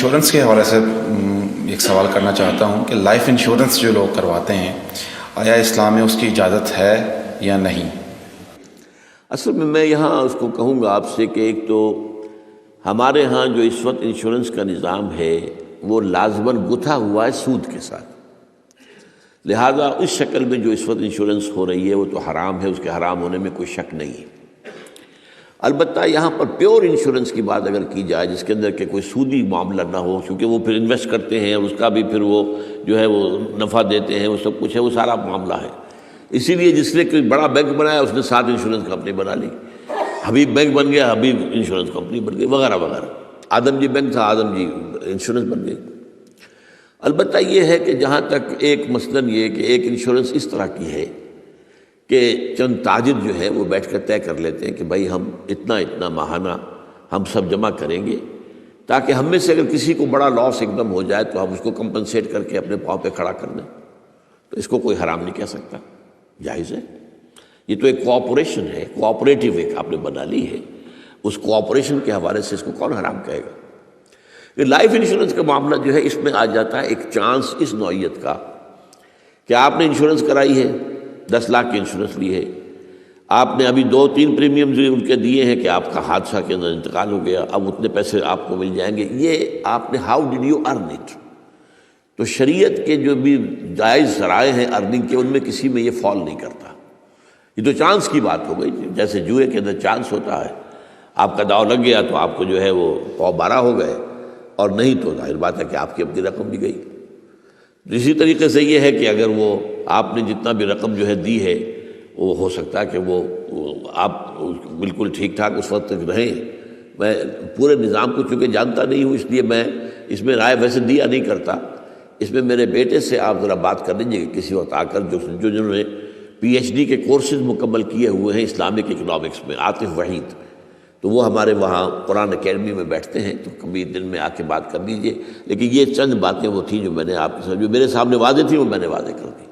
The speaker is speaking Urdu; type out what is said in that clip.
انشورنس کے حوالے سے ایک سوال کرنا چاہتا ہوں کہ لائف انشورنس جو لوگ کرواتے ہیں آیا اسلام میں اس کی اجازت ہے یا نہیں؟ اصل میں یہاں اس کو کہوں گا آپ سے کہ ایک تو ہمارے ہاں جو اس وقت انشورنس کا نظام ہے وہ لازماً گتھا ہوا ہے سود کے ساتھ، لہذا اس شکل میں جو اس وقت انشورنس ہو رہی ہے وہ تو حرام ہے، اس کے حرام ہونے میں کوئی شک نہیں ہے۔ البتہ یہاں پر پیور انشورنس کی بات اگر کی جائے جس کے اندر کہ کوئی سودی معاملہ نہ ہو، کیونکہ وہ پھر انویسٹ کرتے ہیں اور اس کا بھی پھر وہ جو ہے وہ نفع دیتے ہیں، وہ سب کچھ ہے، وہ سارا معاملہ ہے۔ اسی لیے جس نے کوئی بڑا بینک بنایا اس نے 7 انشورنس کمپنی بنا لی، حبیب بینک بن گیا، حبیب انشورنس کمپنی بن گئی، وغیرہ وغیرہ۔ آدم جی بینک تھا، آدم جی انشورنس بن گئی۔ البتہ یہ ہے کہ جہاں تک ایک مثلاً یہ کہ ایک انشورنس اس طرح کی ہے کہ چند تاجر جو ہے وہ بیٹھ کر طے کر لیتے ہیں کہ بھائی ہم اتنا ماہانہ ہم سب جمع کریں گے تاکہ ہم میں سے اگر کسی کو بڑا لاس ایک دم ہو جائے تو ہم اس کو کمپنسیٹ کر کے اپنے پاؤں پہ کھڑا کر دیں، تو اس کو کوئی حرام نہیں کہہ سکتا، جائز ہے۔ یہ تو ایک کوآپریشن ہے، کوآپریٹو ایک آپ نے بنا لی ہے، اس کوآپریشن کے حوالے سے اس کو کون حرام کہے گا؟ یہ لائف انشورنس کا معاملہ جو ہے اس میں آ جاتا ہے ایک چانس اس نوعیت کا کہ آپ نے انشورنس کرائی ہے، 10 لاکھ کی انشورنس لی ہے، آپ نے ابھی 2-3 پریمیم جو ان کے دیے ہیں کہ آپ کا حادثہ کے اندر انتقال ہو گیا، اب اتنے پیسے آپ کو مل جائیں گے، یہ آپ نے how did you earn it? تو شریعت کے جو بھی جائز ذرائع ہیں ارننگ کے ان میں کسی میں یہ فال نہیں کرتا، یہ تو چانس کی بات ہو گئی، جیسے جوئے کے اندر چانس ہوتا ہے، آپ کا داؤ لگ گیا تو آپ کو جو ہے وہ 12 ہو گئے، اور نہیں تو ظاہر بات ہے کہ آپ کی اپنی رقم بھی گئی۔ اسی طریقے سے یہ ہے کہ اگر وہ آپ نے جتنا بھی رقم جو ہے دی ہے وہ ہو سکتا ہے کہ وہ آپ بالکل ٹھیک ٹھاک اس وقت تک رہیں۔ میں پورے نظام کو چونکہ جانتا نہیں ہوں، اس لیے میں اس میں رائے ویسے دیا نہیں کرتا، اس میں میرے بیٹے سے آپ ذرا بات کر لیجیے کہ کسی وقت آ کر جنہوں نے PhD کے کورسز مکمل کیے ہوئے ہیں اسلامک اکنامکس میں، عاطف وحید، تو وہ ہمارے وہاں قرآن اکیڈمی میں بیٹھتے ہیں، تو کبھی دن میں آ کے بات کر لیجیے۔ لیکن یہ چند باتیں وہ تھیں جو میں نے آپ کے ساتھ جو میرے سامنے واضح تھی وہ میں نے واضح کر دی۔